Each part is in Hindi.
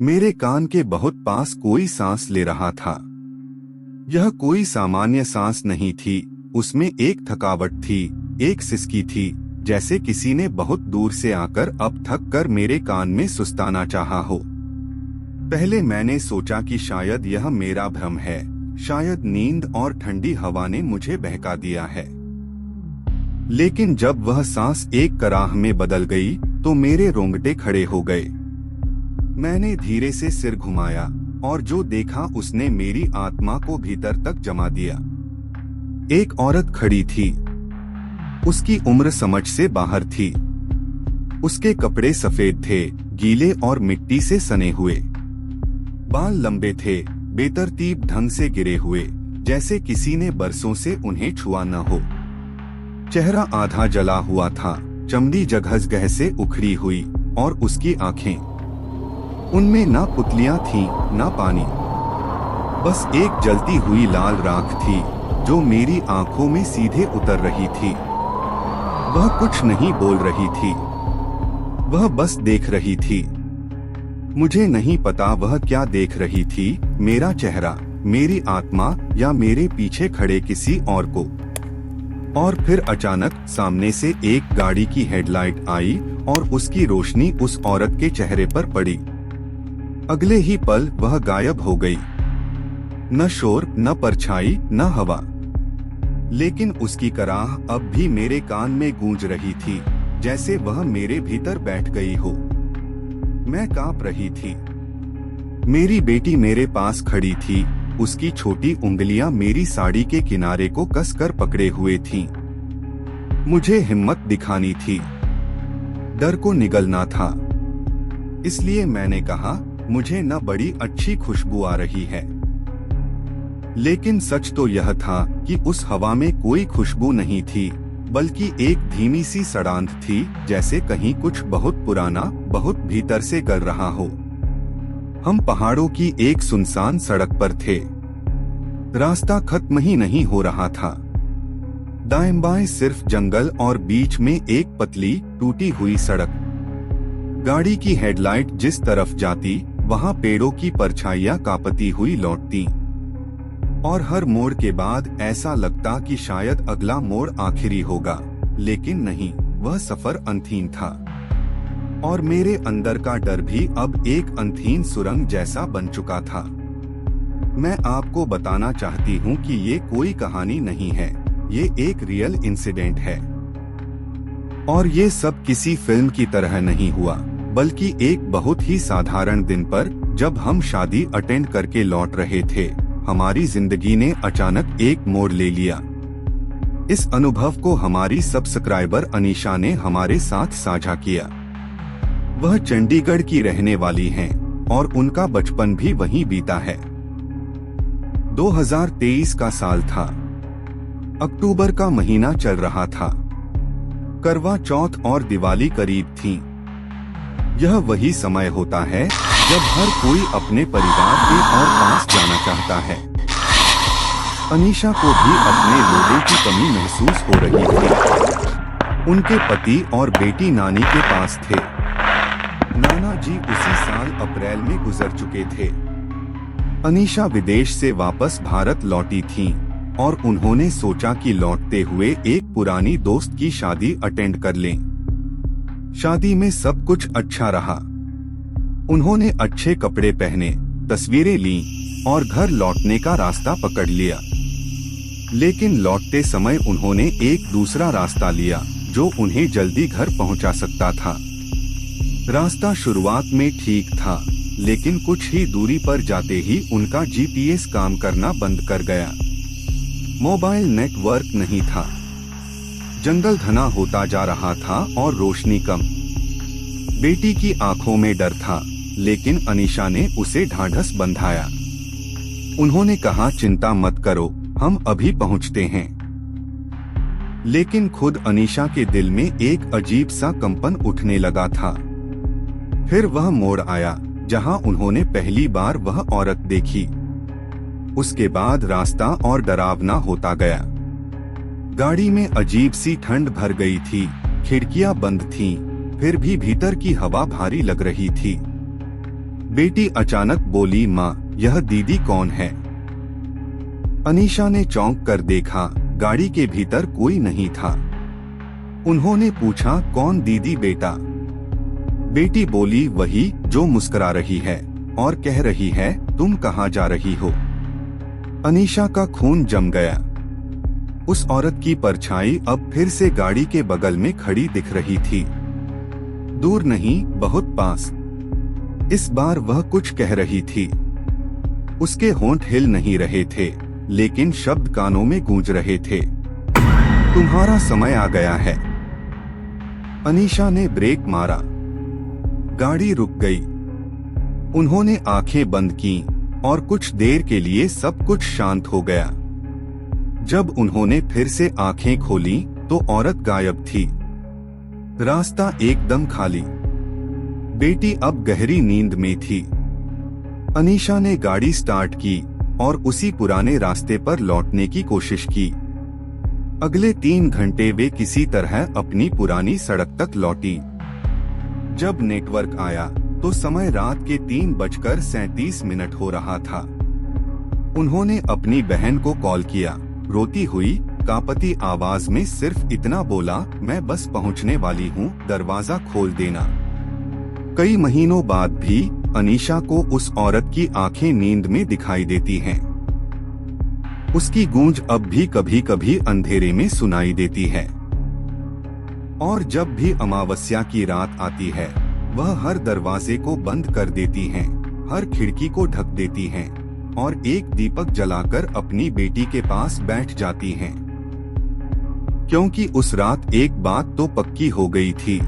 मेरे कान के बहुत पास कोई सांस ले रहा था। यह कोई सामान्य सांस नहीं थी, उसमें एक थकावट थी, एक सिसकी थी, जैसे किसी ने बहुत दूर से आकर अब थक कर मेरे कान में सुस्ताना चाहा हो। पहले मैंने सोचा कि शायद यह मेरा भ्रम है, शायद नींद और ठंडी हवा ने मुझे बहका दिया है। लेकिन जब वह सांस एक कराह में बदल गई तो मेरे रोंगटे खड़े हो गए। मैंने धीरे से सिर घुमाया और जो देखा उसने मेरी आत्मा को भीतर तक जमा दिया। एक औरत खड़ी थी। उसकी उम्र समझ से बाहर थी। उसके कपड़े सफेद थे, गीले और मिट्टी से सने हुए। बाल लंबे थे, बेतरतीब ढंग से गिरे हुए, जैसे किसी ने बरसों से उन्हें छुआ न हो। चेहरा आधा जला हुआ था, चमड़ी जगह से उखड़ी हुई, और उसकी आंखें, उनमें ना पुतलियां थीं, ना पानी, बस एक जलती हुई लाल राख थी जो मेरी आंखों में सीधे उतर रही थी। वह कुछ नहीं बोल रही थी, वह बस देख रही थी। मुझे नहीं पता वह क्या देख रही थी, मेरा चेहरा, मेरी आत्मा, या मेरे पीछे खड़े किसी और को। और फिर अचानक सामने से एक गाड़ी की हेडलाइट आई और उसकी रोशनी उस औरत के चेहरे पर पड़ी। अगले ही पल वह गायब हो गई। न शोर, न परछाई, न हवा, लेकिन उसकी कराह अब भी मेरे कान में गूंज रही थी, जैसे वह मेरे भीतर बैठ गई हो। मैं कांप रही थी। मेरी बेटी मेरे पास खड़ी थी, उसकी छोटी उंगलियां मेरी साड़ी के किनारे को कसकर पकड़े हुए थीं। मुझे हिम्मत दिखानी थी, डर को निगलना था। इसलिए मैंने कहा, मुझे न बड़ी अच्छी खुशबू आ रही है। लेकिन सच तो यह था कि उस हवा में कोई खुशबू नहीं थी, बल्कि एक धीमी सी सड़ांध थी, जैसे कहीं कुछ बहुत पुराना, बहुत भीतर से गल रहा हो। हम पहाड़ों की एक सुनसान सड़क पर थे। रास्ता खत्म ही नहीं हो रहा था। दाएं बाएं सिर्फ जंगल और बीच में एक पतली, टूटी हुई सड़क। गाड़ी की हेडलाइट जिस तरफ जाती, वहां पेड़ों की परछाइयां कांपती हुई लौटती, और हर मोड़ के बाद ऐसा लगता कि शायद अगला मोड़ आखिरी होगा, लेकिन नहीं, वह सफर अनथीन था। और मेरे अंदर का डर भी अब एक अनथीन सुरंग जैसा बन चुका था। मैं आपको बताना चाहती हूँ कि ये कोई कहानी नहीं है, ये एक रियल इंसिडेंट है। और ये सब किसी फिल्म की तरह नहीं हुआ, बल्कि एक बहुत ही साधारण दिन पर, जब हम शादी अटेंड करके लौट रहे थे, हमारी जिंदगी ने अचानक एक मोड़ ले लिया। इस अनुभव को हमारी सब्सक्राइबर अनीशा ने हमारे साथ साझा किया। वह चंडीगढ़ की रहने वाली हैं और उनका बचपन भी वहीं बीता है। 2023 का साल था। अक्टूबर का महीना चल रहा था। करवा चौथ और दिवाली करीब थी। यह वही समय होता है जब हर कोई अपने परिवार के और पास जाना चाहता है। अनीशा को भी अपने लोगों की कमी महसूस हो रही थी। उनके पति और बेटी नानी के पास थे। नाना जी उसी साल अप्रैल में गुजर चुके थे। अनीशा विदेश से वापस भारत लौटी थीं और उन्होंने सोचा कि लौटते हुए एक पुरानी दोस्त की शादी अटेंड कर लें। शादी में सब कुछ अच्छा रहा। उन्होंने अच्छे कपड़े पहने, तस्वीरें लीं और घर लौटने का रास्ता पकड़ लिया। लेकिन लौटते समय उन्होंने एक दूसरा रास्ता लिया जो उन्हें जल्दी घर पहुंचा सकता था। रास्ता शुरुआत में ठीक था, लेकिन कुछ ही दूरी पर जाते ही उनका जीपीएस काम करना बंद कर गया। मोबाइल नेटवर्क नहीं था। जंगल घना होता जा रहा था और रोशनी कम। बेटी की आंखों में डर था, लेकिन अनीशा ने उसे ढांढस बंधाया। उन्होंने कहा, चिंता मत करो, हम अभी पहुंचते हैं। लेकिन खुद अनीशा के दिल में एक अजीब सा कंपन उठने लगा था। फिर वह मोड़ आया जहां उन्होंने पहली बार वह औरत देखी। उसके बाद रास्ता और डरावना होता गया। गाड़ी में अजीब सी ठंड भर गई थी, खिड़कियां बंद थीं, फिर भी भीतर की हवा भारी लग रही थी। बेटी अचानक बोली, माँ, यह दीदी कौन है? अनीशा ने चौंक कर देखा, गाड़ी के भीतर कोई नहीं था। उन्होंने पूछा, कौन दीदी बेटा? बेटी बोली, वही जो मुस्कुरा रही है और कह रही है, तुम कहाँ जा रही हो? अनीशा का खून जम गया। उस औरत की परछाई अब फिर से गाड़ी के बगल में खड़ी दिख रही थी। दूर नहीं, बहुत पास। इस बार वह कुछ कह रही थी। उसके होंठ हिल नहीं रहे थे, लेकिन शब्द कानों में गूंज रहे थे। तुम्हारा समय आ गया है। अनीशा ने ब्रेक मारा। गाड़ी रुक गई। उन्होंने आंखें बंद की और कुछ देर के लिए सब कुछ शांत हो गया। जब उन्होंने फिर से आंखें खोली तो औरत गायब थी। रास्ता एकदम खाली। बेटी अब गहरी नींद में थी। अनीशा ने गाड़ी स्टार्ट की और उसी पुराने रास्ते पर लौटने की कोशिश की। अगले 3 घंटे वे किसी तरह अपनी पुरानी सड़क तक लौटी। जब नेटवर्क आया तो समय रात के 3:37 हो रहा था। उन्होंने अपनी बहन को कॉल किया। रोती हुई कांपती आवाज में सिर्फ इतना बोला, मैं बस पहुंचने वाली हूँ, दरवाजा खोल देना। कई महीनों बाद भी अनीशा को उस औरत की आंखें नींद में दिखाई देती हैं। उसकी गूंज अब भी कभी कभी अंधेरे में सुनाई देती है। और जब भी अमावस्या की रात आती है, वह हर दरवाजे को बंद कर देती हैं, हर खिड़की को ढक देती हैं और एक दीपक जलाकर अपनी बेटी के पास बैठ जाती हैं। क्योंकि उस रात एक बात तो पक्की हो गई थी,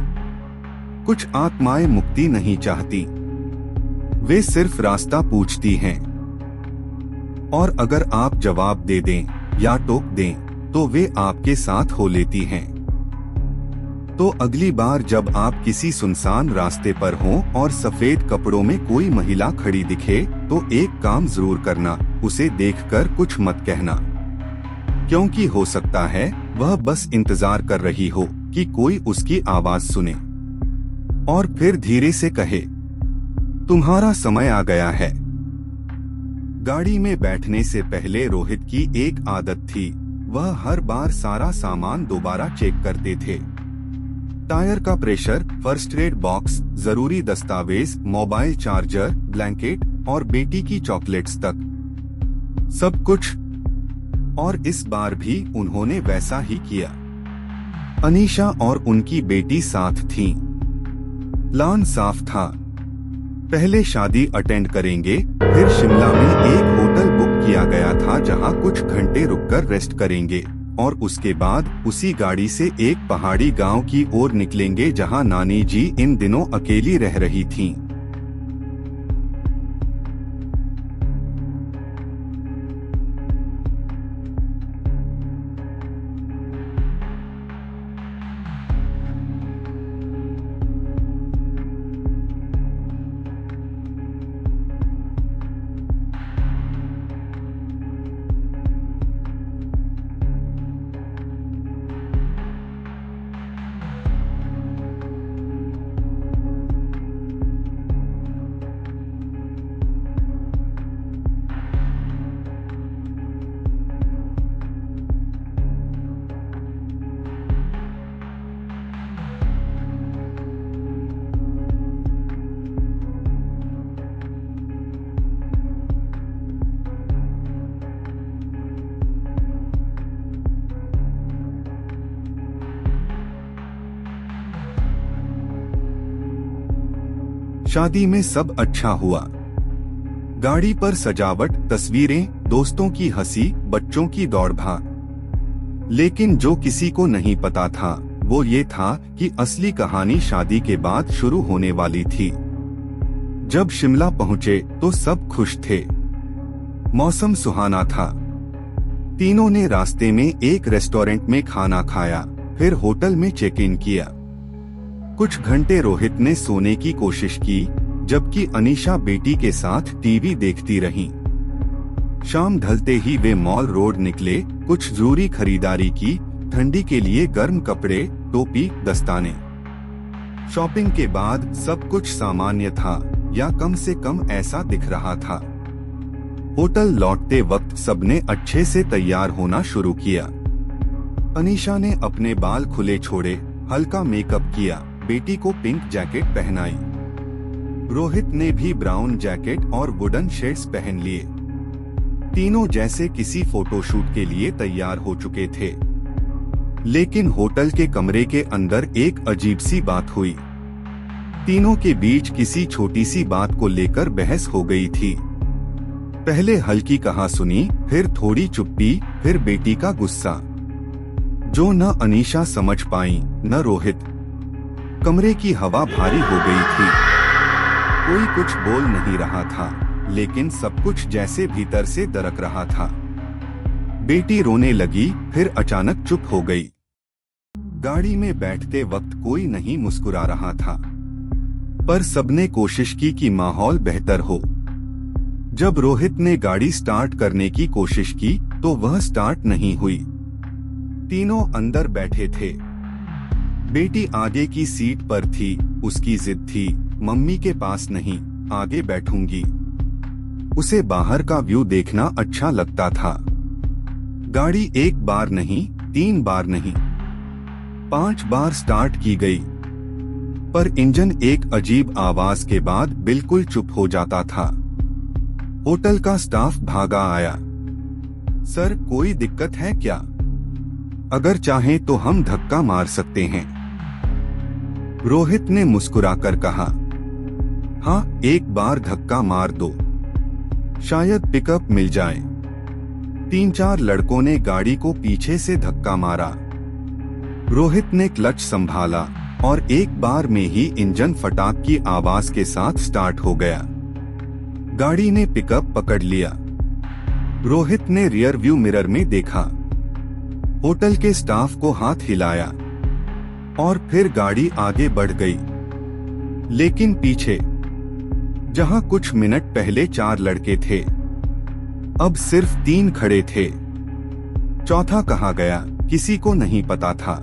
कुछ आत्माएं मुक्ति नहीं चाहती, वे सिर्फ रास्ता पूछती हैं। और अगर आप जवाब दे दें या टोक दें तो वे आपके साथ हो लेती हैं। तो अगली बार जब आप किसी सुनसान रास्ते पर हों और सफेद कपड़ों में कोई महिला खड़ी दिखे तो एक काम जरूर करना, उसे देखकर कुछ मत कहना, क्योंकि हो सकता है वह बस इंतजार कर रही हो कि कोई उसकी आवाज सुने और फिर धीरे से कहे, तुम्हारा समय आ गया है। गाड़ी में बैठने से पहले रोहित की एक आदत थी, वह हर बार सारा सामान दोबारा चेक करते थे। टायर का प्रेशर, फर्स्ट एड बॉक्स, जरूरी दस्तावेज, मोबाइल चार्जर, ब्लैंकेट और बेटी की चॉकलेट्स तक, सब कुछ। और इस बार भी उन्होंने वैसा ही किया। अनीशा और उनकी बेटी साथ थीं। प्लान साफ था, पहले शादी अटेंड करेंगे, फिर शिमला में एक होटल बुक किया गया था जहां कुछ घंटे रुककर रेस्ट करेंगे और उसके बाद उसी गाड़ी से एक पहाड़ी गांव की ओर निकलेंगे जहां नानी जी इन दिनों अकेली रह रही थीं। शादी में सब अच्छा हुआ। गाड़ी पर सजावट, तस्वीरें, दोस्तों की हंसी, बच्चों की दौड़ भाग। लेकिन जो किसी को नहीं पता था वो ये था कि असली कहानी शादी के बाद शुरू होने वाली थी। जब शिमला पहुंचे तो सब खुश थे। मौसम सुहाना था। तीनों ने रास्ते में एक रेस्टोरेंट में खाना खाया, फिर होटल में चेक इन किया। कुछ घंटे रोहित ने सोने की कोशिश की, जबकि अनीशा बेटी के साथ टीवी देखती रही। शाम ढलते ही वे मॉल रोड निकले, कुछ जरूरी खरीदारी की, ठंडी के लिए गर्म कपड़े, टोपी, दस्ताने। शॉपिंग के बाद सब कुछ सामान्य था, या कम से कम ऐसा दिख रहा था। होटल लौटते वक्त सबने अच्छे से तैयार होना शुरू किया। अनीशा ने अपने बाल खुले छोड़े, हल्का मेकअप किया, बेटी को पिंक जैकेट पहनाई। रोहित ने भी ब्राउन जैकेट और वुडन शर्ट्स पहन लिए। तीनों जैसे किसी फोटोशूट के लिए तैयार हो चुके थे। लेकिन होटल के कमरे के अंदर एक अजीब सी बात हुई। तीनों के बीच किसी छोटी सी बात को लेकर बहस हो गई थी। पहले हल्की कहासुनी, फिर थोड़ी चुप्पी, फिर बेटी का गुस्सा, जो न अनीशा समझ पाई न रोहित। कमरे की हवा भारी हो गई थी। कोई कुछ बोल नहीं रहा था, लेकिन सब कुछ जैसे भीतर से दरक रहा था। बेटी रोने लगी, फिर अचानक चुप हो गई। गाड़ी में बैठते वक्त कोई नहीं मुस्कुरा रहा था, पर सबने कोशिश की कि माहौल बेहतर हो। जब रोहित ने गाड़ी स्टार्ट करने की कोशिश की तो वह स्टार्ट नहीं हुई। तीनों अंदर बैठे थे। बेटी आगे की सीट पर थी। उसकी जिद थी, मम्मी के पास नहीं, आगे बैठूंगी। उसे बाहर का व्यू देखना अच्छा लगता था। गाड़ी एक बार नहीं, 3 बार नहीं, 5 बार स्टार्ट की गई, पर इंजन एक अजीब आवाज के बाद बिल्कुल चुप हो जाता था। होटल का स्टाफ भागा आया। सर, कोई दिक्कत है क्या? अगर चाहें तो हम धक्का मार सकते हैं। रोहित ने मुस्कुराकर कहा, हाँ, एक बार धक्का मार दो, शायद पिकअप मिल जाए। 3-4 लड़कों ने गाड़ी को पीछे से धक्का मारा। रोहित ने क्लच संभाला और एक बार में ही इंजन फटाक की आवाज के साथ स्टार्ट हो गया। गाड़ी ने पिकअप पकड़ लिया। रोहित ने रियर व्यू मिरर में देखा, होटल के स्टाफ को हाथ हिलाया और फिर गाड़ी आगे बढ़ गई। लेकिन पीछे, जहां कुछ मिनट पहले 4 लड़के थे, अब सिर्फ 3 खड़े थे। चौथा कहाँ गया, किसी को नहीं पता था।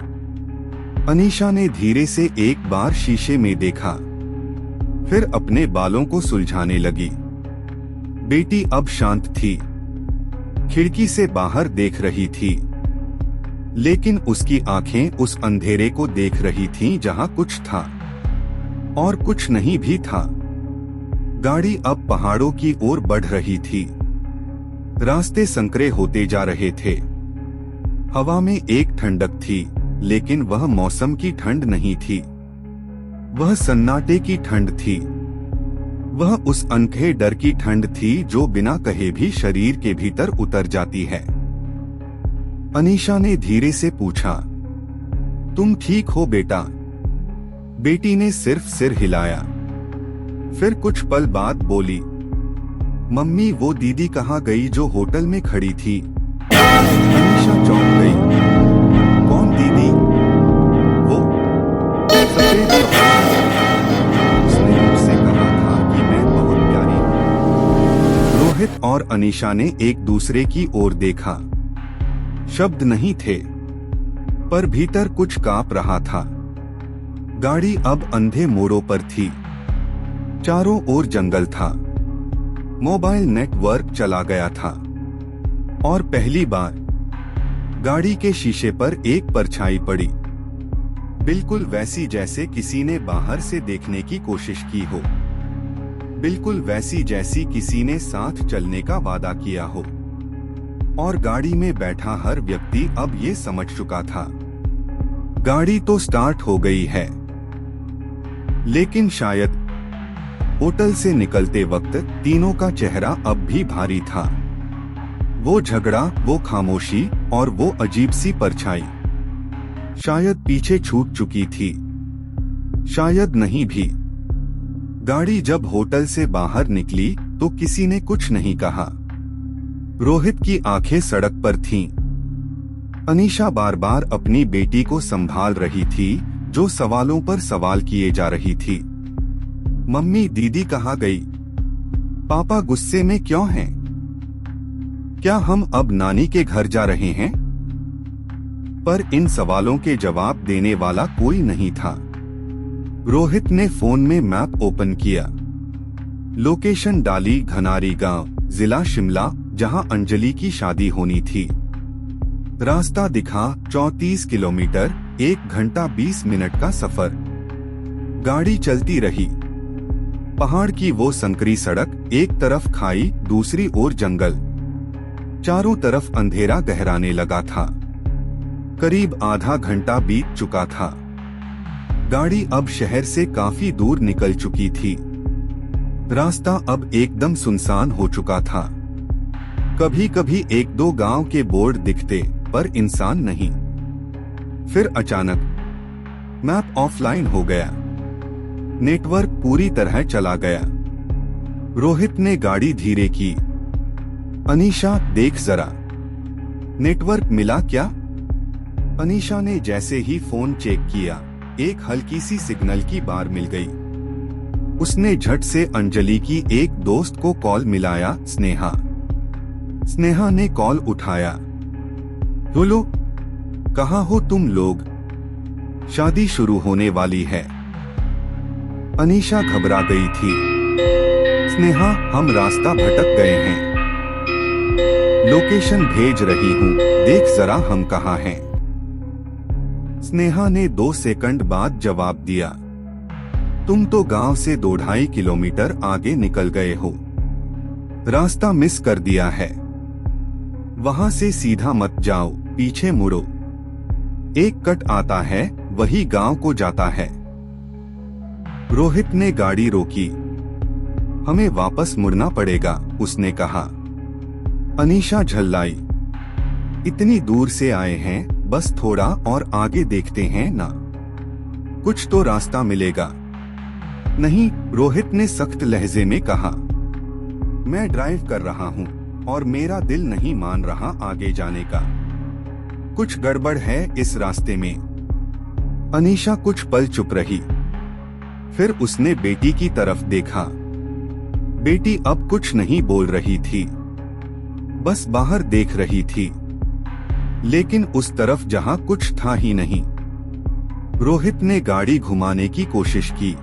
अनीशा ने धीरे से एक बार शीशे में देखा, फिर अपने बालों को सुलझाने लगी। बेटी अब शांत थी, खिड़की से बाहर देख रही थी, लेकिन उसकी आंखें उस अंधेरे को देख रही थीं जहां कुछ था और कुछ नहीं भी था। गाड़ी अब पहाड़ों की ओर बढ़ रही थी। रास्ते संकरे होते जा रहे थे। हवा में एक ठंडक थी, लेकिन वह मौसम की ठंड नहीं थी। वह सन्नाटे की ठंड थी। वह उस अनकहे डर की ठंड थी जो बिना कहे भी शरीर के भीतर उतर जाती है। अनीशा ने धीरे से पूछा, तुम ठीक हो बेटा? बेटी ने सिर्फ सिर हिलाया। फिर कुछ पल बाद बोली, मम्मी, वो दीदी कहाँ गई जो होटल में खड़ी थी? अनीशा चौंक गई। कौन दीदी? वो सफेद कपड़े, उसने मुझसे कहा था कि मैं बहुत प्यारी हूँ। रोहित और अनीशा ने एक दूसरे की ओर देखा। शब्द नहीं थे, पर भीतर कुछ कांप रहा था। गाड़ी अब अंधे मोड़ों पर थी। चारों ओर जंगल था। मोबाइल नेटवर्क चला गया था और पहली बार गाड़ी के शीशे पर एक परछाई पड़ी, बिल्कुल वैसी जैसे किसी ने बाहर से देखने की कोशिश की हो, बिल्कुल वैसी जैसी किसी ने साथ चलने का वादा किया हो। और गाड़ी में बैठा हर व्यक्ति अब ये समझ चुका था, गाड़ी तो स्टार्ट हो गई है, लेकिन शायद होटल से निकलते वक्त तीनों का चेहरा अब भी भारी था। वो झगड़ा, वो खामोशी और वो अजीब सी परछाई शायद पीछे छूट चुकी थी, शायद नहीं भी। गाड़ी जब होटल से बाहर निकली तो किसी ने कुछ नहीं कहा। रोहित की आंखें सड़क पर थीं। अनीशा बार बार अपनी बेटी को संभाल रही थी, जो सवालों पर सवाल किए जा रही थी। मम्मी, दीदी कहाँ गई? पापा गुस्से में क्यों हैं? क्या हम अब नानी के घर जा रहे हैं? पर इन सवालों के जवाब देने वाला कोई नहीं था। रोहित ने फोन में मैप ओपन किया। लोकेशन डाली घनारी गांव, जिला शिमला, जहां अंजलि की शादी होनी थी। रास्ता दिखा 34 किलोमीटर, 1 घंटा 20 मिनट का सफर। गाड़ी चलती रही। पहाड़ की वो संकरी सड़क, एक तरफ खाई, दूसरी ओर जंगल। चारों तरफ अंधेरा गहराने लगा था। करीब आधा घंटा बीत चुका था। गाड़ी अब शहर से काफी दूर निकल चुकी थी। रास्ता अब एकदम सुनसान हो चुका था। कभी कभी 1-2 गांव के बोर्ड दिखते, पर इंसान नहीं। फिर अचानक मैप ऑफलाइन हो गया। नेटवर्क पूरी तरह चला गया। रोहित ने गाड़ी धीरे की। अनीशा, देख जरा, नेटवर्क मिला क्या? अनीशा ने जैसे ही फोन चेक किया, एक हल्की सी सिग्नल की बार मिल गई। उसने झट से अंजलि की एक दोस्त को कॉल मिलाया, स्नेहा। स्नेहा ने कॉल उठाया। बोलो, कहाँ हो तुम लोग? शादी शुरू होने वाली है। अनीशा घबरा गई थी। स्नेहा, हम रास्ता भटक गए हैं। लोकेशन भेज रही हूँ, देख जरा हम कहाँ हैं। स्नेहा ने 2 सेकंड बाद जवाब दिया। तुम तो गांव से 2-2.5 किलोमीटर आगे निकल गए हो। रास्ता मिस कर दिया है। वहां से सीधा मत जाओ, पीछे मुड़ो। एक कट आता है, वही गांव को जाता है। रोहित ने गाड़ी रोकी। हमें वापस मुड़ना पड़ेगा, उसने कहा। अनीशा झल्लाई। इतनी दूर से आए हैं, बस थोड़ा और आगे देखते हैं ना, कुछ तो रास्ता मिलेगा। नहीं, रोहित ने सख्त लहजे में कहा। मैं ड्राइव कर रहा हूँ और मेरा दिल नहीं मान रहा आगे जाने का। कुछ गड़बड़ है इस रास्ते में। अनीशा कुछ पल चुप रही। फिर उसने बेटी की तरफ देखा। बेटी अब कुछ नहीं बोल रही थी, बस बाहर देख रही थी, लेकिन उस तरफ जहां कुछ था ही नहीं। रोहित ने गाड़ी घुमाने की कोशिश की,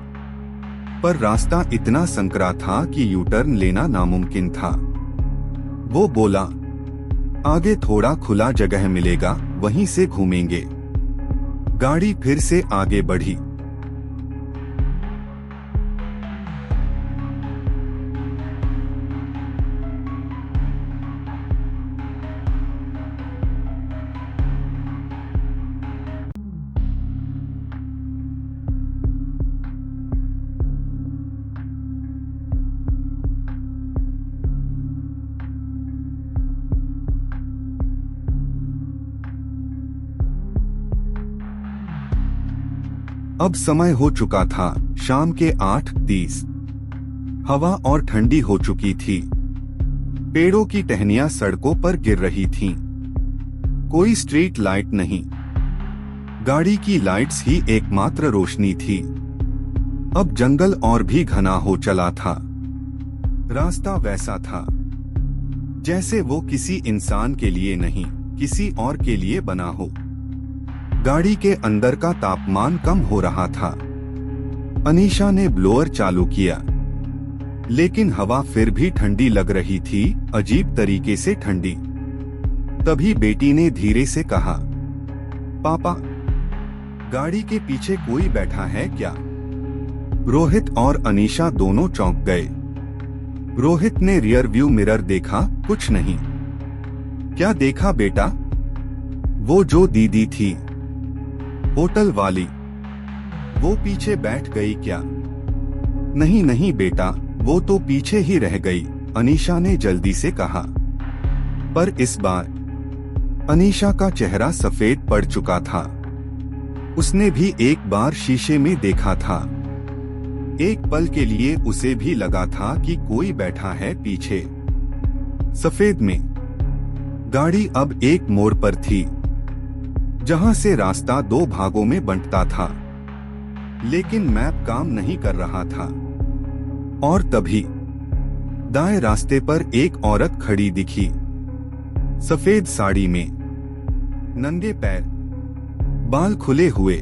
पर रास्ता इतना संकरा था कि यू टर्न लेना नामुमकिन था। वो बोला, आगे थोड़ा खुला जगह मिलेगा, वहीं से घूमेंगे। गाड़ी फिर से आगे बढ़ी। अब समय हो चुका था शाम के 8:30। हवा और ठंडी हो चुकी थी। पेड़ों की टहनियां सड़कों पर गिर रही थीं। कोई स्ट्रीट लाइट नहीं। गाड़ी की लाइट्स ही एकमात्र रोशनी थी। अब जंगल और भी घना हो चला था। रास्ता वैसा था जैसे वो किसी इंसान के लिए नहीं, किसी और के लिए बना हो। गाड़ी के अंदर का तापमान कम हो रहा था। अनीशा ने ब्लोअर चालू किया, लेकिन हवा फिर भी ठंडी लग रही थी, अजीब तरीके से ठंडी। तभी बेटी ने धीरे से कहा, पापा, गाड़ी के पीछे कोई बैठा है क्या? रोहित और अनीशा दोनों चौंक गए। रोहित ने रियर व्यू मिरर देखा, कुछ नहीं। क्या देखा बेटा? वो जो दीदी थी, होटल वाली, वो पीछे बैठ गई क्या? नहीं नहीं बेटा, वो तो पीछे ही रह गई, अनीशा ने जल्दी से कहा। पर इस बार अनीशा का चेहरा सफेद पड़ चुका था। उसने भी एक बार शीशे में देखा था। एक पल के लिए उसे भी लगा था कि कोई बैठा है पीछे, सफेद में। गाड़ी अब एक मोड़ पर थी, जहां से रास्ता 2 भागों में बंटता था, लेकिन मैप काम नहीं कर रहा था। और तभी दाएं रास्ते पर एक औरत खड़ी दिखी, सफेद साड़ी में, नंगे पैर, बाल खुले हुए।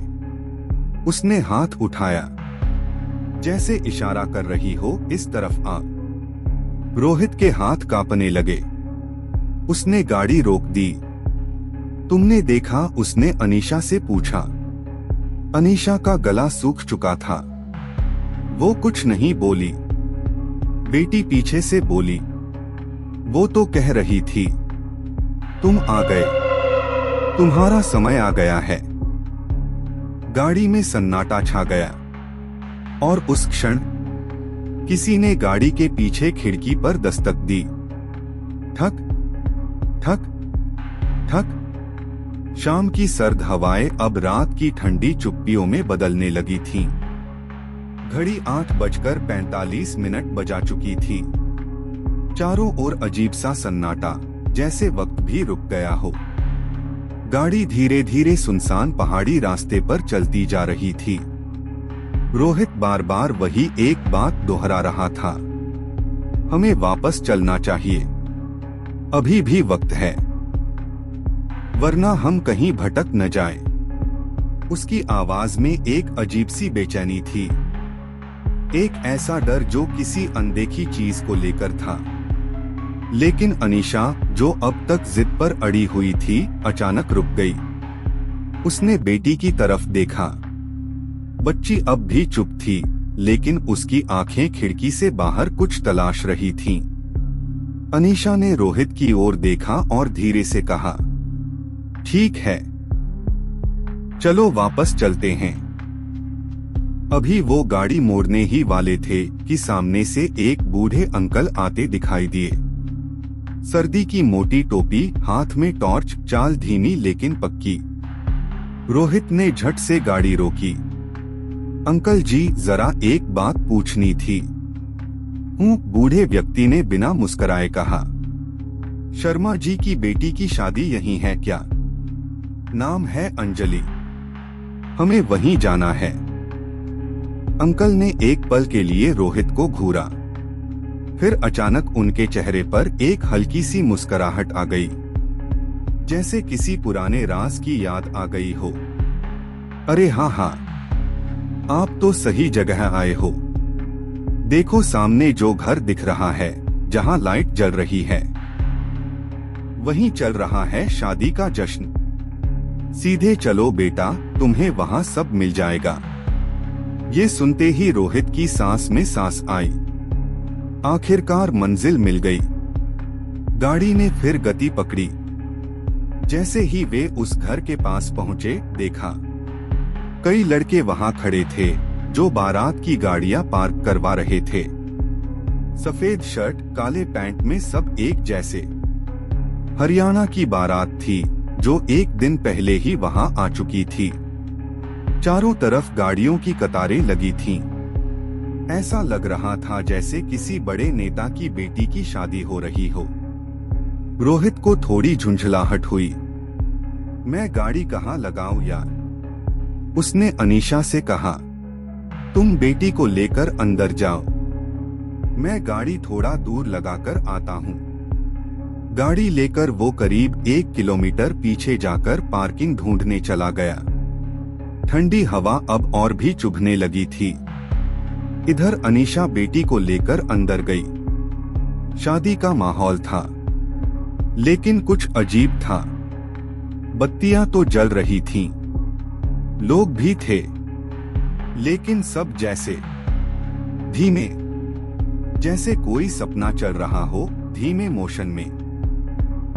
उसने हाथ उठाया। जैसे इशारा कर रही हो इस तरफ आ। रोहित के हाथ कांपने लगे। उसने गाड़ी रोक दी। तुमने देखा? उसने अनीशा से पूछा। अनीशा का गला सूख चुका था। वो कुछ नहीं बोली। बेटी पीछे से बोली, वो तो कह रही थी तुम आ गए, तुम्हारा समय आ गया है। गाड़ी में सन्नाटा छा गया और उस क्षण किसी ने गाड़ी के पीछे खिड़की पर दस्तक दी। ठक ठक ठक। शाम की सर्द हवाएं अब रात की ठंडी चुप्पियों में बदलने लगी थीं। घड़ी 8:45 बजा चुकी थी। चारों ओर अजीब सा सन्नाटा, जैसे वक्त भी रुक गया हो। गाड़ी धीरे धीरे सुनसान पहाड़ी रास्ते पर चलती जा रही थी। रोहित बार बार वही एक बात दोहरा रहा था, हमें वापस चलना चाहिए, अभी भी वक्त है, वरना हम कहीं भटक न जाएं। उसकी आवाज में एक अजीब सी बेचैनी थी, एक ऐसा डर जो किसी अनदेखी चीज को लेकर था। लेकिन अनीशा, जो अब तक जिद पर अड़ी हुई थी, अचानक रुक गई। उसने बेटी की तरफ देखा। बच्ची अब भी चुप थी, लेकिन उसकी आंखें खिड़की से बाहर कुछ तलाश रही थीं। अनीशा ने रोहित की ओर देखा और धीरे से कहा, ठीक है, चलो वापस चलते हैं। अभी वो गाड़ी मोड़ने ही वाले थे कि सामने से एक बूढ़े अंकल आते दिखाई दिए। सर्दी की मोटी टोपी, हाथ में टॉर्च, चाल धीमी लेकिन पक्की। रोहित ने झट से गाड़ी रोकी। अंकल जी, जरा एक बात पूछनी थी। बूढ़े व्यक्ति ने बिना मुस्कुराए कहा। शर्मा जी की बेटी की शादी यहीं है क्या? नाम है अंजलि, हमें वहीं जाना है। अंकल ने एक पल के लिए रोहित को घूरा, फिर अचानक उनके चेहरे पर एक हल्की सी मुस्कुराहट आ गई, जैसे किसी पुराने राज की याद आ गई हो। अरे हाँ हाँ, आप तो सही जगह आए हो। देखो सामने जो घर दिख रहा है, जहाँ लाइट जल रही है, वहीं चल रहा है शादी का जश्न। सीधे चलो बेटा, तुम्हें वहाँ सब मिल जाएगा। ये सुनते ही रोहित की सांस में सांस आई। आखिरकार मंजिल मिल गई। गाड़ी ने फिर गति पकड़ी। जैसे ही वे उस घर के पास पहुँचे, देखा कई लड़के वहां खड़े थे जो बारात की गाड़ियां पार्क करवा रहे थे। सफेद शर्ट, काले पैंट में सब एक जैसे। हरियाणा की बारात थी जो एक दिन पहले ही वहां आ चुकी थी। चारों तरफ गाड़ियों की कतारें लगी थीं। ऐसा लग रहा था जैसे किसी बड़े नेता की बेटी की शादी हो रही हो। रोहित को थोड़ी झुंझलाहट हुई। मैं गाड़ी कहाँ लगाऊं यार? उसने अनीशा से कहा, तुम बेटी को लेकर अंदर जाओ, मैं गाड़ी थोड़ा दूर लगाकर आता हूँ। गाड़ी लेकर वो करीब 1 किलोमीटर पीछे जाकर पार्किंग ढूंढने चला गया। ठंडी हवा अब और भी चुभने लगी थी। इधर अनीशा बेटी को लेकर अंदर गई। शादी का माहौल था, लेकिन कुछ अजीब था। बत्तियां तो जल रही थीं, लोग भी थे, लेकिन सब जैसे धीमे, जैसे कोई सपना चल रहा हो, धीमे मोशन में।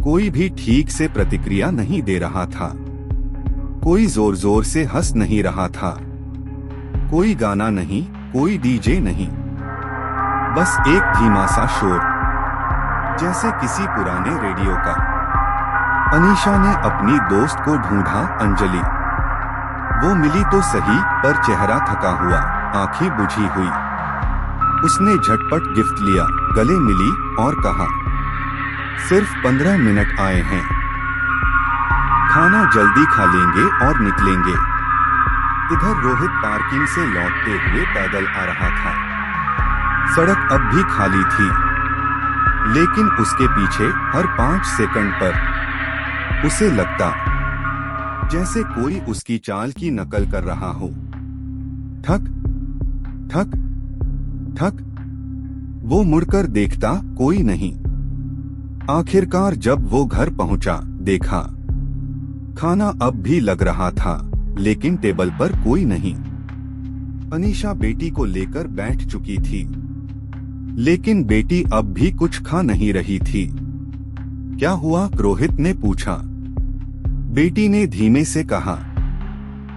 कोई भी ठीक से प्रतिक्रिया नहीं दे रहा था। कोई जोर जोर से हंस नहीं रहा था। कोई गाना नहीं, कोई डीजे नहीं, बस एक धीमा सा शोर, जैसे किसी पुराने रेडियो का। अनीशा ने अपनी दोस्त को ढूंढा, अंजलि। वो मिली तो सही, पर चेहरा थका हुआ, आंखें बुझी हुई। उसने झटपट गिफ्ट लिया, गले मिली और कहा, सिर्फ 15 मिनट आए हैं, खाना जल्दी खा लेंगे और निकलेंगे। इधर रोहित पार्किंग से लौटते हुए पैदल आ रहा था। सड़क अब भी खाली थी, लेकिन उसके पीछे हर 5 सेकंड पर उसे लगता जैसे कोई उसकी चाल की नकल कर रहा हो। ठक ठक ठक। वो मुड़कर देखता, कोई नहीं। आखिरकार जब वो घर पहुंचा, देखा खाना अब भी लग रहा था, लेकिन टेबल पर कोई नहीं। अनीशा बेटी को लेकर बैठ चुकी थी, लेकिन बेटी अब भी कुछ खा नहीं रही थी। क्या हुआ? रोहित ने पूछा। बेटी ने धीमे से कहा,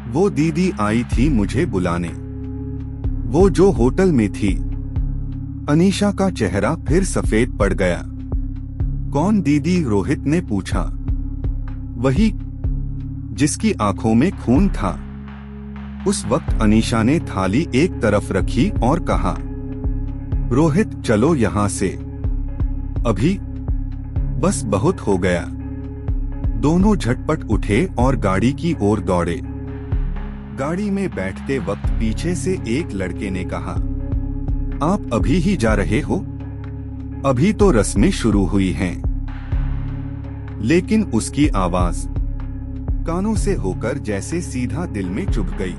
वो दीदी आई थी मुझे बुलाने, वो जो होटल में थी। अनीशा का चेहरा फिर सफेद पड़ गया। कौन दीदी? रोहित ने पूछा। वही जिसकी आंखों में खून था। उस वक्त अनीशा ने थाली एक तरफ रखी और कहा, रोहित चलो यहां से अभी, बस बहुत हो गया। दोनों झटपट उठे और गाड़ी की ओर दौड़े। गाड़ी में बैठते वक्त पीछे से एक लड़के ने कहा, आप अभी ही जा रहे हो? अभी तो रस्में शुरू हुई हैं। लेकिन उसकी आवाज कानों से होकर जैसे सीधा दिल में चुभ गई।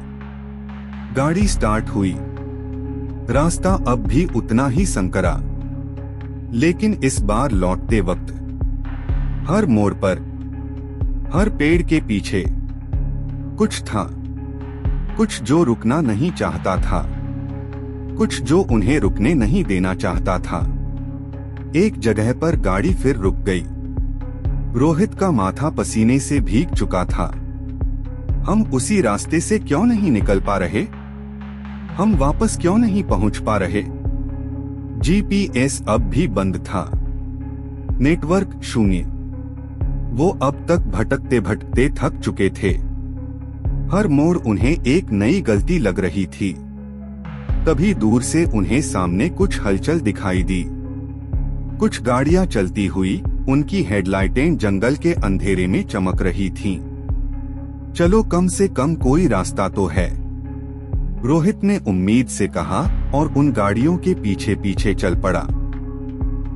गाड़ी स्टार्ट हुई। रास्ता अब भी उतना ही संकरा, लेकिन इस बार लौटते वक्त हर मोड़ पर, हर पेड़ के पीछे कुछ था। कुछ जो रुकना नहीं चाहता था, कुछ जो उन्हें रुकने नहीं देना चाहता था। एक जगह पर गाड़ी फिर रुक गई। रोहित का माथा पसीने से भीग चुका था। हम उसी रास्ते से क्यों नहीं निकल पा रहे? हम वापस क्यों नहीं पहुंच पा रहे? जीपीएस अब भी बंद था। नेटवर्क शून्य। वो अब तक भटकते भटकते थक चुके थे। हर मोड़ उन्हें एक नई गलती लग रही थी। तभी दूर से उन्हें सामने कुछ हलचल दिखाई दी। कुछ गाड़ियां चलती हुई, उनकी हेडलाइटें जंगल के अंधेरे में चमक रही थीं। चलो कम से कम कोई रास्ता तो है, रोहित ने उम्मीद से कहा और उन गाड़ियों के पीछे पीछे चल पड़ा।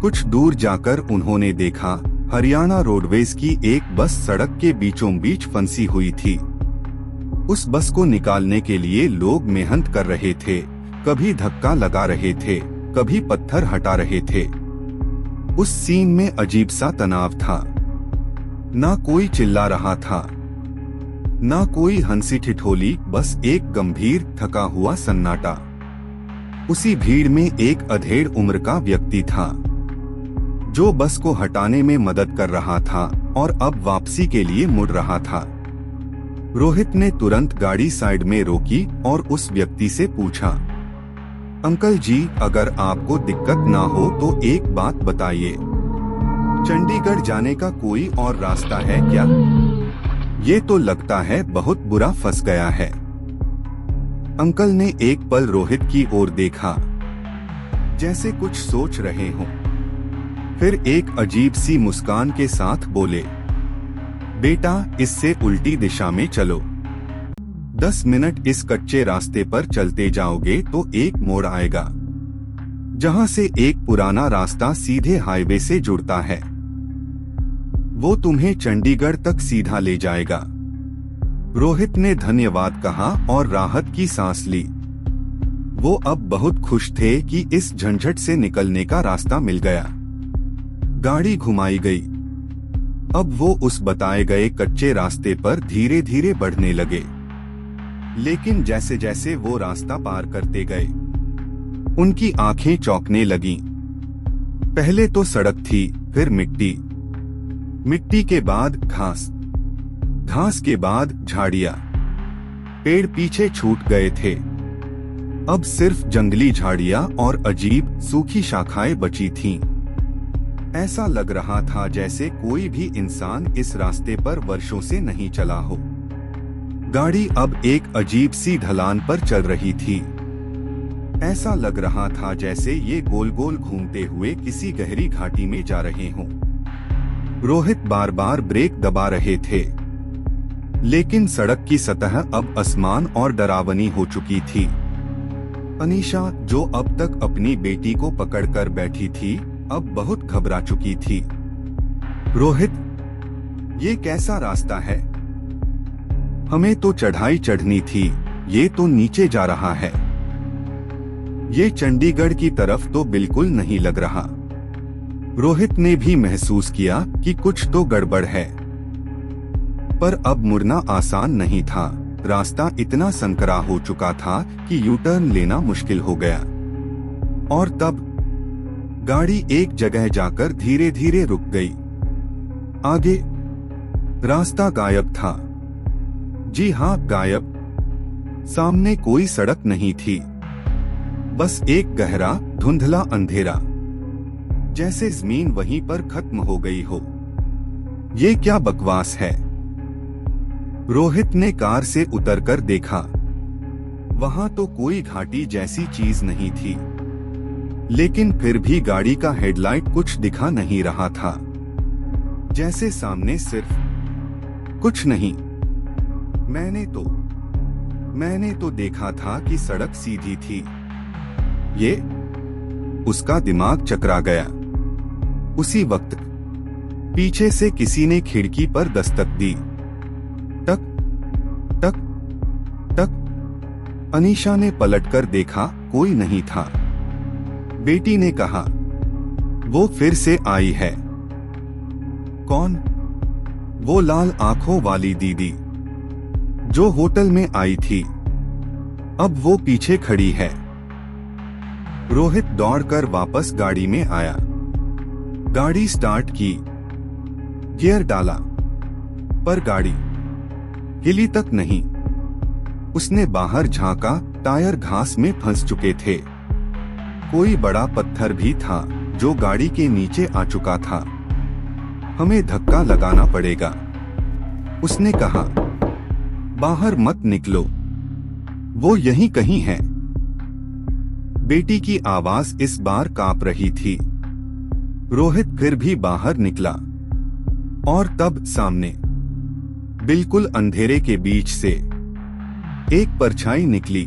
कुछ दूर जाकर उन्होंने देखा, हरियाणा रोडवेज की एक बस सड़क के बीचों बीच फंसी हुई थी। उस बस को निकालने के लिए लोग मेहनत कर रहे थे, कभी धक्का लगा रहे थे, कभी पत्थर हटा रहे थे। उस सीन में अजीब सा तनाव था। ना कोई चिल्ला रहा था, ना कोई हंसी ठिठोली, बस एक गंभीर थका हुआ सन्नाटा। उसी भीड़ में एक अधेड़ उम्र का व्यक्ति था, जो बस को हटाने में मदद कर रहा था और अब वापसी के लिए मुड़ रहा था। रोहित ने तुरंत गाड़ी साइड में रोकी और उस व्यक्ति से पूछा, अंकल जी, अगर आपको दिक्कत ना हो तो एक बात बताइए, चंडीगढ़ जाने का कोई और रास्ता है क्या? ये तो लगता है बहुत बुरा फंस गया है। अंकल ने एक पल रोहित की ओर देखा, जैसे कुछ सोच रहे हों। फिर एक अजीब सी मुस्कान के साथ बोले, बेटा इससे उल्टी दिशा में चलो। 10 मिनट इस कच्चे रास्ते पर चलते जाओगे तो एक मोड़ आएगा, जहां से एक पुराना रास्ता सीधे हाईवे से जुड़ता है। वो तुम्हें चंडीगढ़ तक सीधा ले जाएगा। रोहित ने धन्यवाद कहा और राहत की सांस ली। वो अब बहुत खुश थे कि इस झंझट से निकलने का रास्ता मिल गया। गाड़ी घुमाई गई। अब वो उस बताए गए कच्चे रास्ते पर धीरे धीरे बढ़ने लगे। लेकिन जैसे जैसे वो रास्ता पार करते गए, उनकी आंखें चौंकने लगीं। पहले तो सड़क थी, फिर मिट्टी, मिट्टी के बाद घास, घास के बाद झाड़ियां। पेड़ पीछे छूट गए थे। अब सिर्फ जंगली झाड़ियां और अजीब सूखी शाखाएं बची थीं। ऐसा लग रहा था जैसे कोई भी इंसान इस रास्ते पर वर्षों से नहीं चला हो। गाड़ी अब एक अजीब सी ढलान पर चल रही थी। ऐसा लग रहा था जैसे ये गोल गोल घूमते हुए किसी गहरी घाटी में जा रहे हों। रोहित बार बार ब्रेक दबा रहे थे, लेकिन सड़क की सतह अब आसमान और डरावनी हो चुकी थी। अनीशा, जो अब तक अपनी बेटी को पकड़कर बैठी थी, अब बहुत घबरा चुकी थी। रोहित, ये कैसा रास्ता है? हमें तो चढ़ाई चढ़नी थी, ये तो नीचे जा रहा है। ये चंडीगढ़ की तरफ तो बिल्कुल नहीं लग रहा। रोहित ने भी महसूस किया कि कुछ तो गड़बड़ है, पर अब मुड़ना आसान नहीं था। रास्ता इतना संकरा हो चुका था कि यू टर्न लेना मुश्किल हो गया। और तब गाड़ी एक जगह जाकर धीरे धीरे रुक गई। आगे रास्ता गायब था। जी हाँ, गायब। सामने कोई सड़क नहीं थी, बस एक गहरा धुंधला अंधेरा, जैसे जमीन वहीं पर खत्म हो गई हो। ये क्या बकवास है? रोहित ने कार से उतरकर देखा। वहां तो कोई घाटी जैसी चीज नहीं थी, लेकिन फिर भी गाड़ी का हेडलाइट कुछ दिखा नहीं रहा था, जैसे सामने सिर्फ कुछ नहीं। मैंने तो देखा था कि सड़क सीधी थी। ये उसका दिमाग चकरा गया। उसी वक्त पीछे से किसी ने खिड़की पर दस्तक दी। टक टक टक। अनीशा ने पलटकर देखा, कोई नहीं था। बेटी ने कहा, वो फिर से आई है। कौन? वो लाल आंखों वाली दीदी जो होटल में आई थी। अब वो पीछे खड़ी है। रोहित दौड़कर वापस गाड़ी में आया। गाड़ी स्टार्ट की, गियर डाला, पर गाड़ी हिली तक नहीं। उसने बाहर झांका, टायर घास में फंस चुके थे। कोई बड़ा पत्थर भी था जो गाड़ी के नीचे आ चुका था। हमें धक्का लगाना पड़ेगा, उसने कहा। बाहर मत निकलो, वो यहीं कहीं है। बेटी की आवाज इस बार कांप रही थी। रोहित फिर भी बाहर निकला, और तब सामने बिल्कुल अंधेरे के बीच से एक परछाई निकली।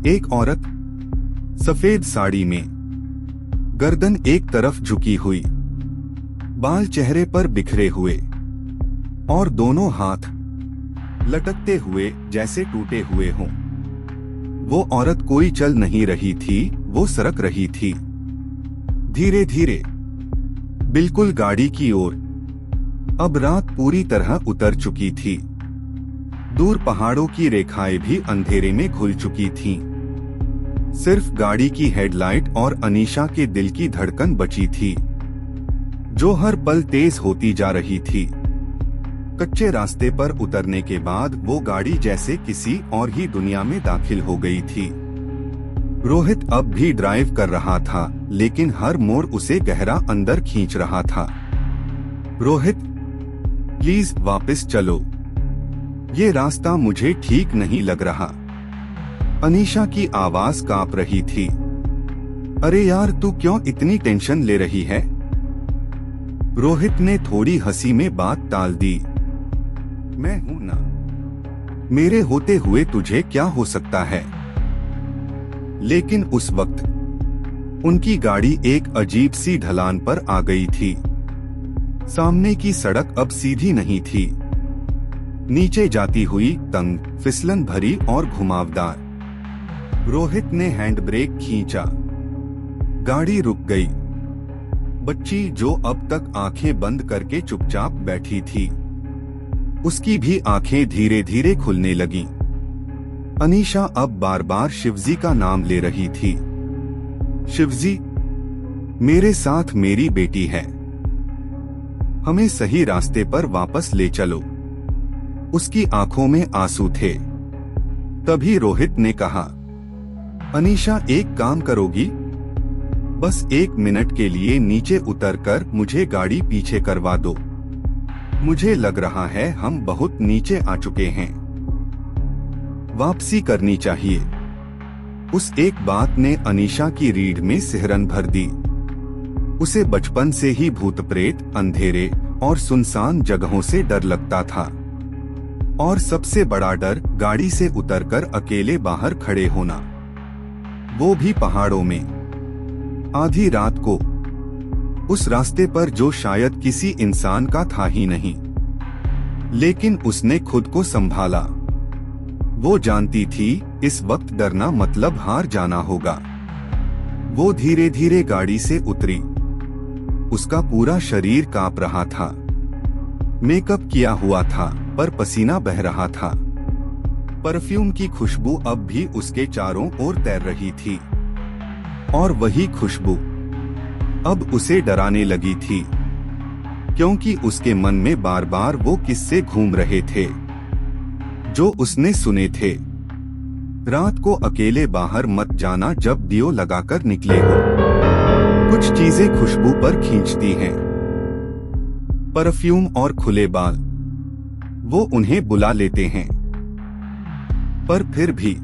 एक औरत सफेद साड़ी में, गर्दन एक तरफ झुकी हुई, बाल चेहरे पर बिखरे हुए और दोनों हाथ लटकते हुए जैसे टूटे हुए हों। वो औरत कोई चल नहीं रही थी, वो सरक रही थी, धीरे धीरे, बिल्कुल गाड़ी की ओर। अब रात पूरी तरह उतर चुकी थी। दूर पहाड़ों की रेखाएं भी अंधेरे में घुल चुकी थीं। सिर्फ गाड़ी की हेडलाइट और अनीशा के दिल की धड़कन बची थी, जो हर पल तेज होती जा रही थी। कच्चे रास्ते पर उतरने के बाद वो गाड़ी जैसे किसी और ही दुनिया में दाखिल हो गई थी। रोहित अब भी ड्राइव कर रहा था, लेकिन हर मोड़ उसे गहरा अंदर खींच रहा था। रोहित, प्लीज वापस चलो, ये रास्ता मुझे ठीक नहीं लग रहा। अनीशा की आवाज कांप रही थी। अरे यार, तू क्यों इतनी टेंशन ले रही है? रोहित ने थोड़ी हंसी में बात टाल दी। मैं हूं ना, मेरे होते हुए तुझे क्या हो सकता है? लेकिन उस वक्त उनकी गाड़ी एक अजीब सी ढलान पर आ गई थी। सामने की सड़क अब सीधी नहीं थी, नीचे जाती हुई, तंग, फिसलन भरी और घुमावदार। रोहित ने हैंड ब्रेक खींचा। गाड़ी रुक गई। बच्ची, जो अब तक आंखें बंद करके चुपचाप बैठी थी, उसकी भी आंखें धीरे धीरे खुलने लगीं। अनीशा अब बार बार शिवजी का नाम ले रही थी। शिवजी, मेरे साथ मेरी बेटी है, हमें सही रास्ते पर वापस ले चलो। उसकी आंखों में आंसू थे। तभी रोहित ने कहा, अनीशा, एक काम करोगी? बस 1 मिनट के लिए नीचे उतरकर मुझे गाड़ी पीछे करवा दो। मुझे लग रहा है हम बहुत नीचे आ चुके हैं, वापसी करनी चाहिए। उस एक बात ने अनीशा की रीढ़ में सिहरन भर दी। उसे बचपन से ही भूत प्रेत, अंधेरे और सुनसान जगहों से डर लगता था, और सबसे बड़ा डर गाड़ी से उतरकर अकेले बाहर खड़े होना, वो भी पहाड़ों में, आधी रात को, उस रास्ते पर जो शायद किसी इंसान का था ही नहीं। लेकिन उसने खुद को संभाला। वो जानती थी, इस वक्त डरना मतलब हार जाना होगा। वो धीरे धीरे गाड़ी से उतरी। उसका पूरा शरीर कांप रहा था। मेकअप किया हुआ था पर पसीना बह रहा था। परफ्यूम की खुशबू अब भी उसके चारों ओर तैर रही थी और वही खुशबू अब उसे डराने लगी थी, क्योंकि उसके मन में बार बार वो किस्से घूम रहे थे जो उसने सुने थे। रात को अकेले बाहर मत जाना जब दियो लगाकर निकले हो। कुछ चीजें खुशबू पर खींचती हैं। परफ्यूम और खुले बाल, वो उन्हें बुला लेते हैं। पर फिर भी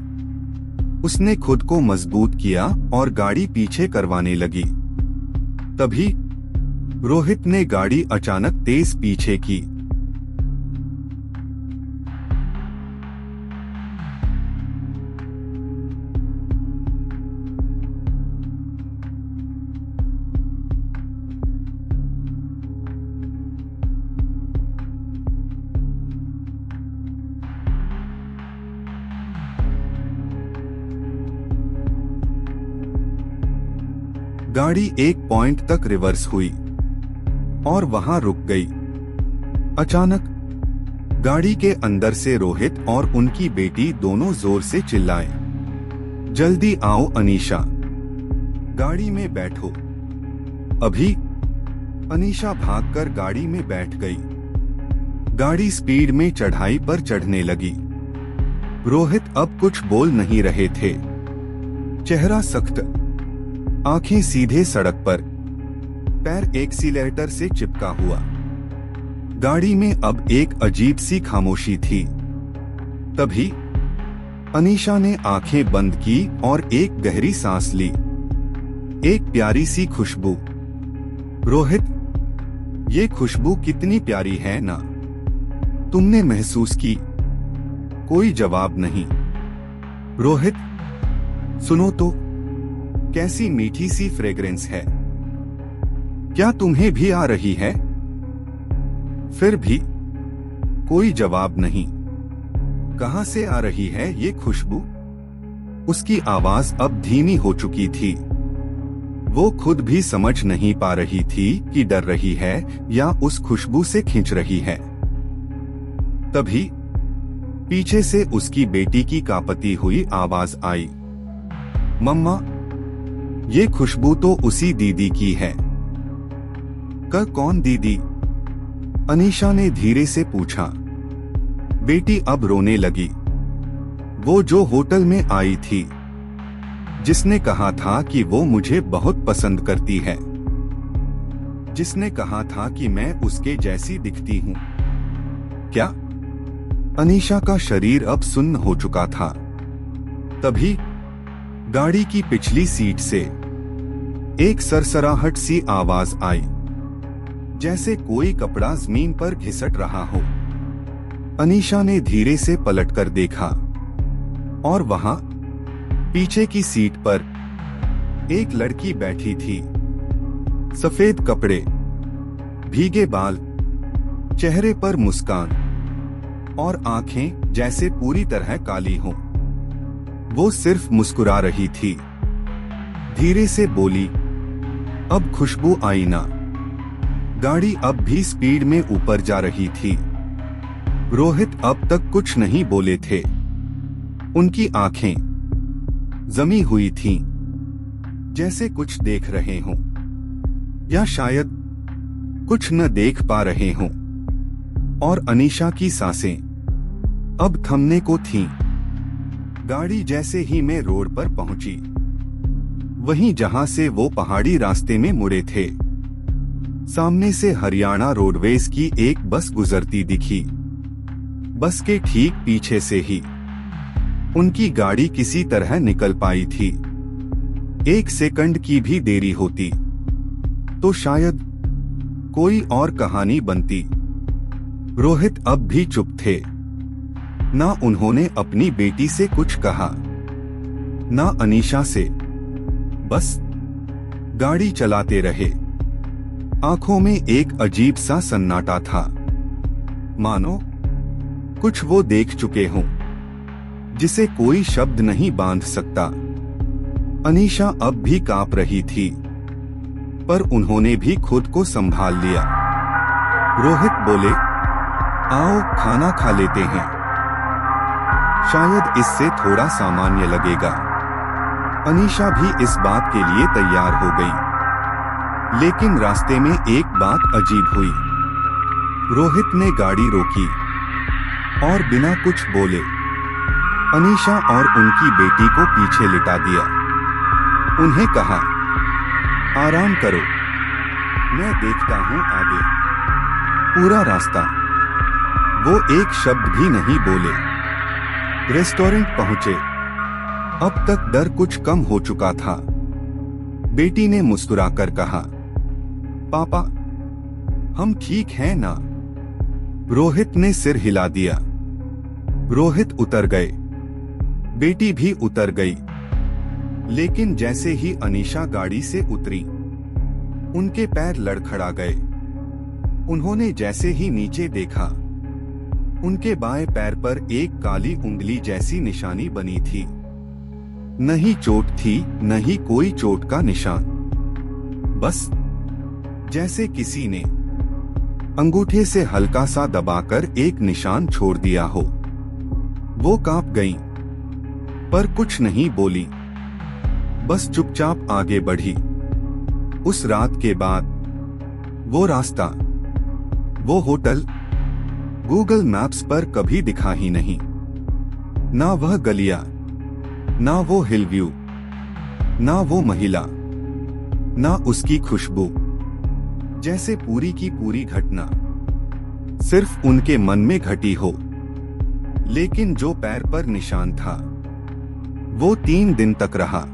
उसने खुद को मजबूत किया और गाड़ी पीछे करवाने लगी। तभी रोहित ने गाड़ी अचानक तेज पीछे की। गाड़ी एक पॉइंट तक रिवर्स हुई और वहां रुक गई। अचानक गाड़ी के अंदर से रोहित और उनकी बेटी दोनों जोर से चिल्लाए, जल्दी आओ अनीशा, गाड़ी में बैठो अभी। अनीशा भागकर गाड़ी में बैठ गई। गाड़ी स्पीड में चढ़ाई पर चढ़ने लगी। रोहित अब कुछ बोल नहीं रहे थे। चेहरा सख्त, आंखें सीधे सड़क पर, पैर एक्सीलरेटर से चिपका हुआ। गाड़ी में अब एक अजीब सी खामोशी थी। तभी अनीशा ने आंखें बंद की और एक गहरी सांस ली। एक प्यारी सी खुशबू। रोहित, ये खुशबू कितनी प्यारी है ना? तुमने महसूस की? कोई जवाब नहीं। रोहित, सुनो तो, कैसी मीठी सी फ्रेग्रेंस है। क्या तुम्हें भी आ रही है? फिर भी कोई जवाब नहीं। कहां से आ रही है ये खुशबू? उसकी आवाज अब धीमी हो चुकी थी। वो खुद भी समझ नहीं पा रही थी कि डर रही है या उस खुशबू से खींच रही है। तभी पीछे से उसकी बेटी की कांपती हुई आवाज आई, मम्मा, ये खुशबू तो उसी दीदी की है। कौन दीदी? अनीशा ने धीरे से पूछा। बेटी अब रोने लगी। वो जो होटल में आई थी, जिसने कहा था कि वो मुझे बहुत पसंद करती है, जिसने कहा था कि मैं उसके जैसी दिखती हूँ। क्या? अनीशा का शरीर अब सुन्न हो चुका था। तभी गाड़ी की पिछली सीट से एक सरसराहट सी आवाज आई, जैसे कोई कपड़ा जमीन पर घिसट रहा हो। अनीशा ने धीरे से पलटकर देखा और वहां पीछे की सीट पर एक लड़की बैठी थी। सफेद कपड़े, भीगे बाल, चेहरे पर मुस्कान और आंखें जैसे पूरी तरह काली हों। वो सिर्फ मुस्कुरा रही थी। धीरे से बोली, अब खुशबू आई ना? गाड़ी अब भी स्पीड में ऊपर जा रही थी। रोहित अब तक कुछ नहीं बोले थे। उनकी आंखें जमी हुई थीं, जैसे कुछ देख रहे हों या शायद कुछ न देख पा रहे हों। और अनीशा की सांसें अब थमने को थीं। गाड़ी जैसे ही मैं रोड पर पहुंची, वहीं जहां से वो पहाड़ी रास्ते में मुड़े थे, सामने से हरियाणा रोडवेज की एक बस गुजरती दिखी। बस के ठीक पीछे से ही उनकी गाड़ी किसी तरह निकल पाई थी। 1 सेकंड की भी देरी होती तो शायद कोई और कहानी बनती। रोहित अब भी चुप थे। ना उन्होंने अपनी बेटी से कुछ कहा, ना अनीशा से। बस गाड़ी चलाते रहे। आंखों में एक अजीब सा सन्नाटा था, मानो कुछ वो देख चुके हों, जिसे कोई शब्द नहीं बांध सकता। अनीशा अब भी कांप रही थी, पर उन्होंने भी खुद को संभाल लिया। रोहित बोले, आओ खाना खा लेते हैं, शायद इससे थोड़ा सामान्य लगेगा। अनीशा भी इस बात के लिए तैयार हो गई, लेकिन रास्ते में एक बात अजीब हुई। रोहित ने गाड़ी रोकी और बिना कुछ बोले अनीशा और उनकी बेटी को पीछे लिटा दिया। उन्हें कहा, आराम करो, मैं देखता हूं आगे। पूरा रास्ता वो एक शब्द भी नहीं बोले। रेस्टोरेंट पहुंचे। अब तक डर कुछ कम हो चुका था। बेटी ने मुस्कुराकर कहा, पापा हम ठीक हैं ना? रोहित ने सिर हिला दिया। रोहित उतर गए, बेटी भी उतर गई, लेकिन जैसे ही अनीशा गाड़ी से उतरी, उनके पैर लड़खड़ा गए। उन्होंने जैसे ही नीचे देखा, उनके बाएं पैर पर एक काली उंगली जैसी निशानी बनी थी। नहीं चोट थी, नहीं कोई चोट का निशान, बस जैसे किसी ने अंगूठे से हल्का सा दबाकर एक निशान छोड़ दिया हो। वो कांप गईं, पर कुछ नहीं बोली, बस चुपचाप आगे बढ़ी। उस रात के बाद वो रास्ता, वो होटल गूगल मैप्स पर कभी दिखा ही नहीं। ना वह गलियां, ना वो हिल व्यू, ना वो महिला, ना उसकी खुशबू। जैसे पूरी की पूरी घटना सिर्फ उनके मन में घटी हो। लेकिन जो पैर पर निशान था वो 3 दिन तक रहा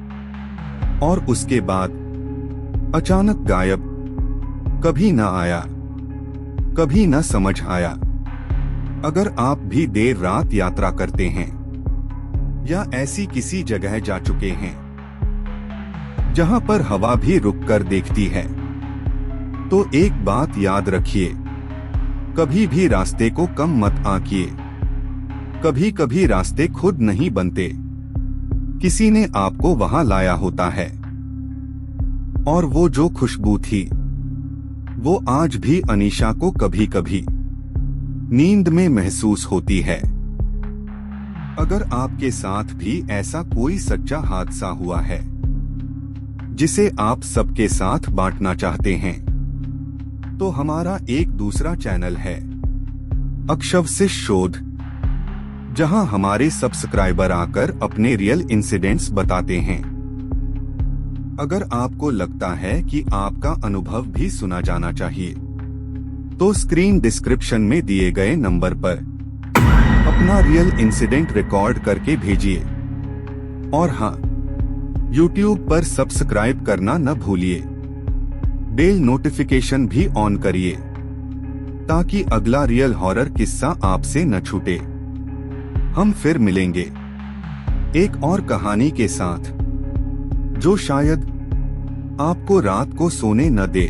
और उसके बाद अचानक गायब। कभी न आया, कभी न समझ आया। अगर आप भी देर रात यात्रा करते हैं या ऐसी किसी जगह जा चुके हैं जहां पर हवा भी रुक कर देखती है, तो एक बात याद रखिए, कभी भी रास्ते को कम मत आंकिए। कभी कभी रास्ते खुद नहीं बनते, किसी ने आपको वहां लाया होता है। और वो जो खुशबू थी, वो आज भी अनीशा को कभी कभी नींद में महसूस होती है। अगर आपके साथ भी ऐसा कोई सच्चा हादसा हुआ है जिसे आप सबके साथ बांटना चाहते हैं, तो हमारा एक दूसरा चैनल है अक्षवशिष शोध, जहां हमारे सब्सक्राइबर आकर अपने रियल इंसिडेंट्स बताते हैं। अगर आपको लगता है कि आपका अनुभव भी सुना जाना चाहिए, तो स्क्रीन डिस्क्रिप्शन में दिए गए नंबर पर अपना रियल इंसिडेंट रिकॉर्ड करके भेजिए। और हाँ, YouTube पर सब्सक्राइब करना न भूलिए। बेल नोटिफिकेशन भी ऑन करिए ताकि अगला रियल हॉरर किस्सा आपसे न छूटे। हम फिर मिलेंगे एक और कहानी के साथ, जो शायद आपको रात को सोने न दे।